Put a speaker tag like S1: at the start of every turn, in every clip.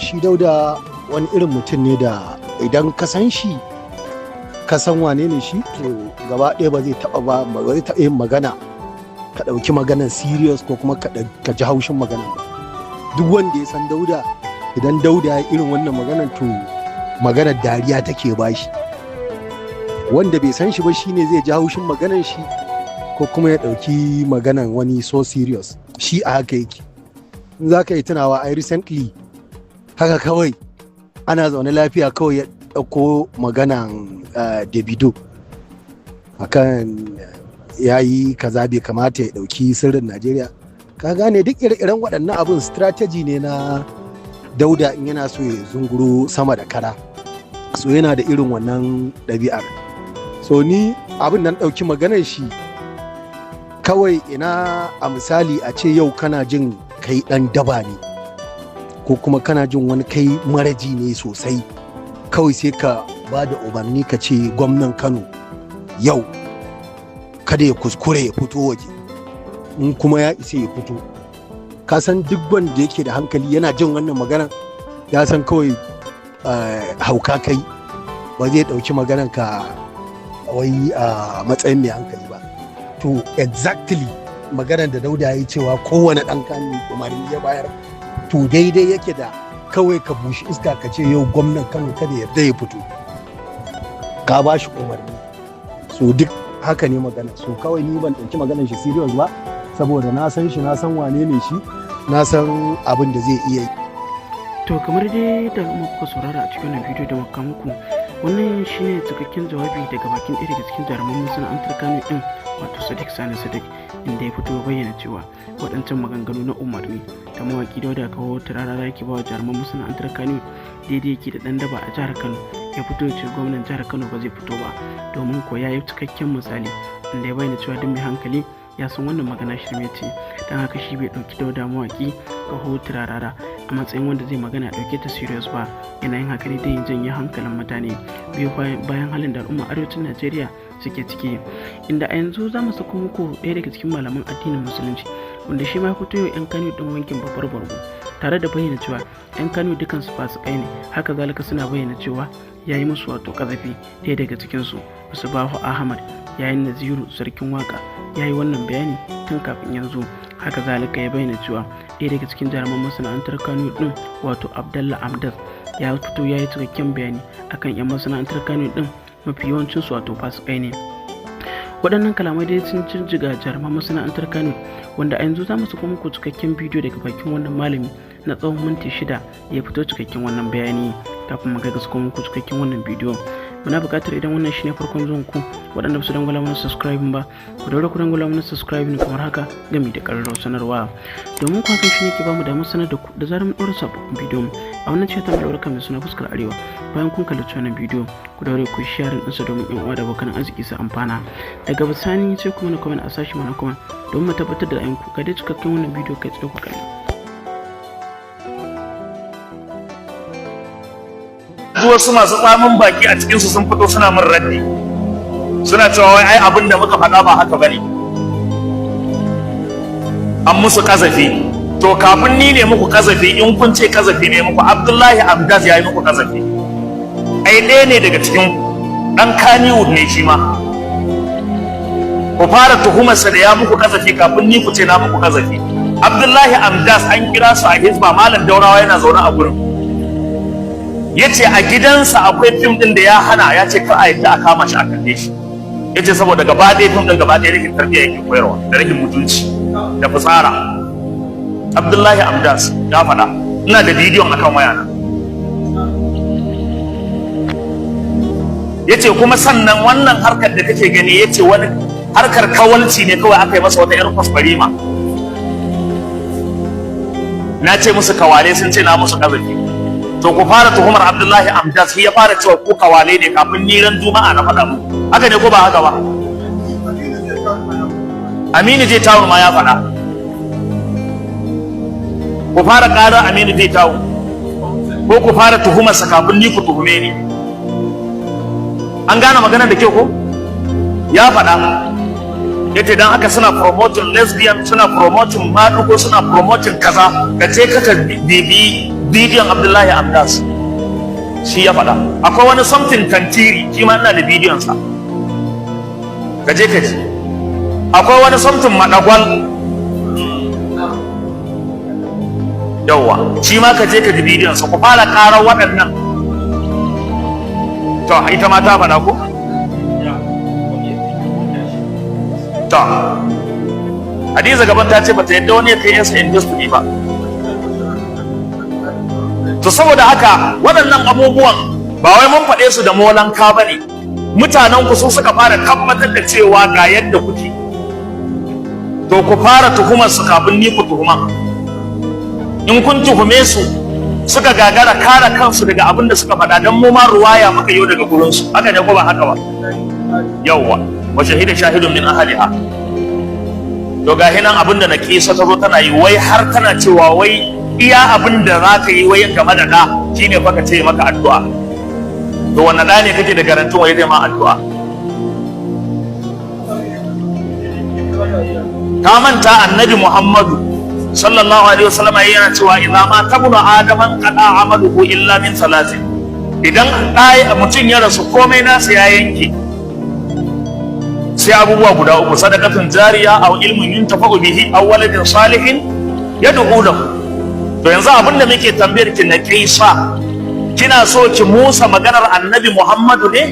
S1: shi Dauda wani irin mutum ne da idan ka san shi ka san wane ne shi to gaba ɗaya ba zai taɓa yin magana ka ɗauki maganar serious ko kuma ka ji haushin maganar ba. Duk wanda ya san Dauda idan Dauda ya irin wannan maganar to maganar dariya take bashi. Wanda bai san shi ba shine zai ji haushin maganar shi ko kuma ya ɗauki maganar wani so serious. Shi a haka yake. Za ka yi tunawa a recently haka kawai ana zaune lafiya kawai ya ɗauko maganan Davido akan ya yi kaza bai kamata ya ɗauki sirrin Najeriya. Ka gane duk ire-iren waɗannan abin strategy ne na Dauda in yana so ya zunguro sama da kara. So yana da irin wannan ɗabi'ar. So ni abin nan ɗauki maganar shi kawai ina a misali a ce yau kana jin kai ɗan daba ne ko kuma kana jin wani kai maraji ne sosai kawai sai ka ba da umarni ka ce gwamnan Kano yau kada ya kuskure ya fito waje in kuma ya isa ya fito. Ka san duk wanda yake da hankali yana jin wannan magana ya san kawai hauka kai ba zai ɗauki maganar ka wai a matsayin mai hankali ba. To exactly maganar da Dauda ya yi cewa kowane ɗan Kano umarni ya bayar to daidai yake da kawai ka bushi iska ka ce yau gwamnan Kano kada yarda ya fito ka ba shi umarni. So duk haka ne magana. So kawai ni ban ɗauki maganar shi serious ba saboda na san shi, na san wane ne shi, na san abin da zai iya yi.
S2: To kamar dai da muka saurara a cikin wannan bidiyo da muka muku, wannan shine cikakken jawabi daga bakin ɗaya daga cikin jaruman masana'antar Kano ɗin wato Sadiq Sani Sadiq, inda ya fito bayyana cewa waɗancan maganganu na umarni da mawaki Dauda kawo rarara yake ba wa jaruman masana'antar Kano daidai yake da ɗan daba a jihar Kano. Ya fito ce gwamnan jihar Kano ba zai fito ba domin ko ya yi cikakken misali inda ya bayyana cewa duk mai hankali ya san wannan magana shirme ce, don haka shi bai ɗauki Dauda mawaki kawo rarara a matsayin wanda zai magana ɗauke ta serious ba. Yana yin haka ne don janye hankalin mutane biyu bayan halin da al'umma arewacin Najeriya suke ciki, inda a yanzu za mu sako muku ɗaya daga cikin malaman addinin musulunci wanda shi ma fito yau 'yan Kano ɗin wankin babbar bargo tare da bayyana cewa 'yan Kano dukansu fasikai ne. Haka zalika suna bayyana cewa ya yi musu wato kazafi. Ɗaya daga cikinsu Bahu Ahmad yayin Naziru sarkin waka ya yi wannan bayani tun kafin yanzu. Haka zalika ya bayyana cewa ɗaya daga cikin jaruman masana'antar Kano ɗin wato Abdallah Amdas ya fito ya yi cikakken bayani akan 'yan masana'antar Kano ɗin mafi yawancinsu wato fasikai ne. Waɗannan kalamai dai sun jirjiga jaruman masana'antar Kano, wanda a yanzu za mu sako muku cikakken bidiyo daga bakin wannan malami na tsawon minti 6 ya fito cikakken wannan bayani. Kafin mu ga sako muku cikakken wannan bidiyo, muna buƙatar idan wannan shine farkon zuwan ku waɗanda su dangwala mana subscribe ba, ku daura ku dangwala mana subscribe ne kamar haka gami da ƙararrawar sanarwa, domin ku hakan shine ke bamu damar sanar da ku da zarar mun ɗora sababbin bidiyo a wannan ce ta mai ɗaukar mai suna fuskar arewa. Bayan kun kalli wannan bidiyo ku daure ku share ɗinsa domin yan uwa da abokan arziki su amfana. Daga bisani sai ku mana comment a sashi mana comment domin mu tabbatar da ra'ayinku. Ga dai cikakken wannan bidiyo kai tsaye ku kalli.
S3: Wasu masu tsamin baki a cikinsu sun fito suna min raddi, suna cewa wai ai abin da muka faɗa ba haka bane, an musu kazafi. To kafin ni ne muku kazafi, in kun ce kazafi ne muku, Abdullahi Amdas ya yi muku kazafi. Ai ɗaya ne daga cikin ɗan Kannywood ne shi ma. Ku fara tuhumarsa da ya muku kazafi kafin ni ku ce na muku kazafi. Abdullahi Amdas an kira su a Hizba, Malam Daurawa yana zaune a gurin. Ya ce a gidansa akwai fim ɗin da ya hana, ya ce kar a yadda a kama shi a kalle shi. Ya ce saboda gaba ɗaya fim ɗin gaba ɗaya rikin tarbiyya yake koyarwa da rikin mutunci da fitsara. Abdullahi Amdas ya faɗa, ina da bidiyon akan wayana. Ya ce kuma sannan wannan harkar da kake gani, ya ce wani harkar kawalci ne kawai aka yi masa wata 'yar kwasfarima. Na ce musu kawale, sun ce na musu ƙazafi. To ku fara tuhumar Abdullahi Amdas, shi ya fara cewa ku kawale ne kafin ni ran Juma'a na faɗa mu. Haka ne ko ba haka ba? Aminu J Town ma ya faɗa. Ku fara ƙara Aminu J Town ko ku fara tuhumarsa kafin ni ku tuhume ni. An gane maganar da ke ko? Ya faɗa. Yace dan haka suna promoting lesbian, suna promoting maɗugo, suna promoting kaza, ka ce kaka bibi bidiyon Abdullahi Amdas shi ya faɗa. Akwai wani something tantiri shi ma ina da bidiyon sa, ka je ka ji. Akwai wani something madagwal, yawwa shi ma ka je ka ji bidiyon sa. Ku fara ƙarar waɗannan. To ita ma ta faɗa ko? To Hadiza gaban ta ce bata yadda wani ya kai yansa industry ba. To saboda haka waɗannan abubuwan ba wai mun faɗe su da molanka ba ne. Mutanen ku su suka fara tabbatar da cewa ga yadda kuke. To ku fara tuhumar su kafin ni ku tuhuma. In kun tuhume su suka gagara kare kansu daga abin da suka faɗa, don mu ma ruwaya muka yi daga gurinsu. Haka ne ko ba haka ba? Yawwa, wa shahida shahidun min ahliha. To ga hinan abin da Nakisa ta zo tana yi, wai har tana cewa wai iya abin da za ka yi wai game da ɗa shine fa ka ce maka addu'a. To wanne ɗa ne kake da garantin wai zai ma addu'a? Ta manta annabi Muhammadu sallallahu alaihi wasallam yana cewa idza ma tabnu adaman qada amaluhu illa min salatin. Idan mutum ya rasu komai nasa ya yanke, sai abubuwa guda uku: sadaqatun jariya, aw ilmun yuntafa'u bihi, aw waladin salihin yad'u lahu. To yanzu abinda muke tambayar ki na Kaisa, kina so ki musa maganar annabi Muhammadu ne?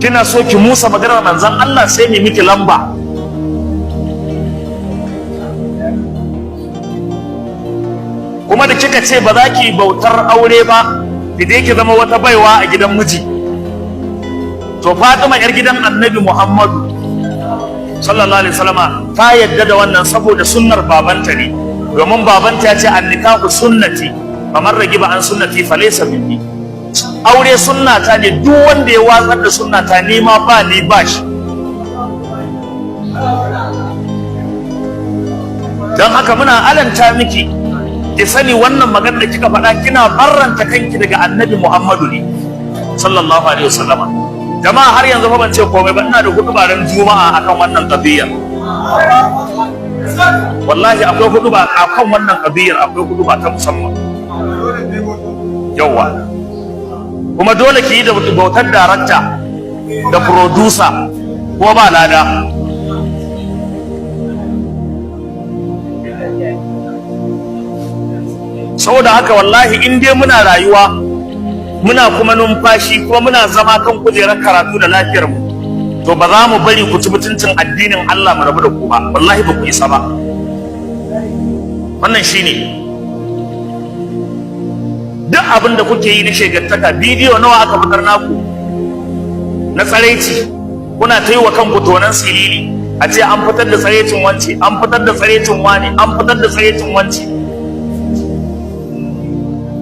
S3: Kina so ki musa maganar manzon Allah sai mu miki lamba. Kuma da kika ce ba za ki bautar aure ba, ki dai ki zama wata baiwa a gidan miji. To Fatima yar gidan annabi Muhammadu sallallahu alaihi wasallama ta yadda da wannan saboda sunnar babanta ne, domin babanta ya ce annikahu sunnati faman ragiba an sunnati falaysa minni. Aure sunnata ne, duk wanda ya watsar da sunnata ne ma ba ni ba shi. Don haka muna alanta miki ki sani wannan magana da kika faɗa kina barranta kanki daga annabi Muhammadu ne sallallahu alaihi wasallama. Jama'a har yanzu fa ban ce komai ba, ina da hutubaran juma'a akan wannan qadiyya. Wallahi akwai hutuba akan wannan qadiyyar, akwai hutuba ta musamman. Yawwa. Kuma dole ki yi da bautar darakta da producer ko ba lada. Saboda haka wallahi in dai muna rayuwa muna kuma numfashi kuma muna zama kan kujerar karatu da lafiyar mu, to ba za mu bari ku ci mutuncin addinin Allah mu rabu da ku ba. Wallahi ba ku isa ba. Wannan shine duk abin da kuke yi na shegantaka. Bidiyo nawa aka fitar naku na tsaraici, kuna ta yi wa kanku tonan silili, a ce an fitar da tsaraicin wance, an fitar da tsaraicin wani, an fitar da tsaraicin wance,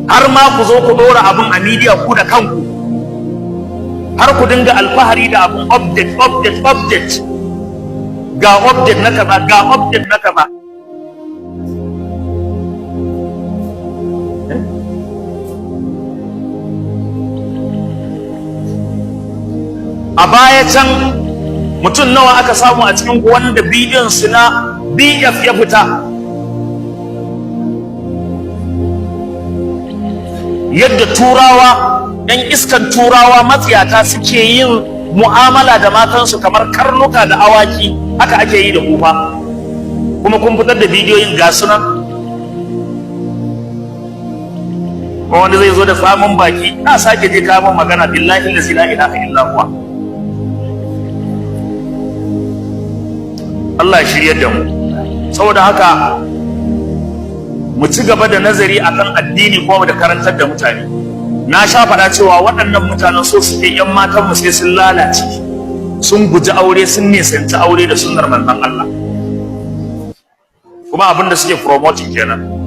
S3: har ma ku zo ku dora abin a media ku da kanku, har ku dinga alfahari da abin update ga update na kaza, ga update na kaza. A baya can mutum nawa aka samu a cikin wanda bidiyon su na BF ya fita, yadda turawa ɗan iskan turawa matsiyata suke yin mu'amala da matansu kamar karnuka da awaki, haka ake yi da kuma kun fitar da bidiyoyin ga sunan. Wanda zai zo da tsamin baki, na sake je kawo magana, billahi la ilaha illa huwa. Allah ya shiryar da mu. Saboda haka mu ci gaba da nazari akan addini kuma da karantar da mutane. Na sha faɗa cewa waɗannan mutanen so suke ƴan matan mu sai sun lalace, sun guji aure, sun nisanci aure da sunnar manzon Allah, kuma abin da suke promoting kenan.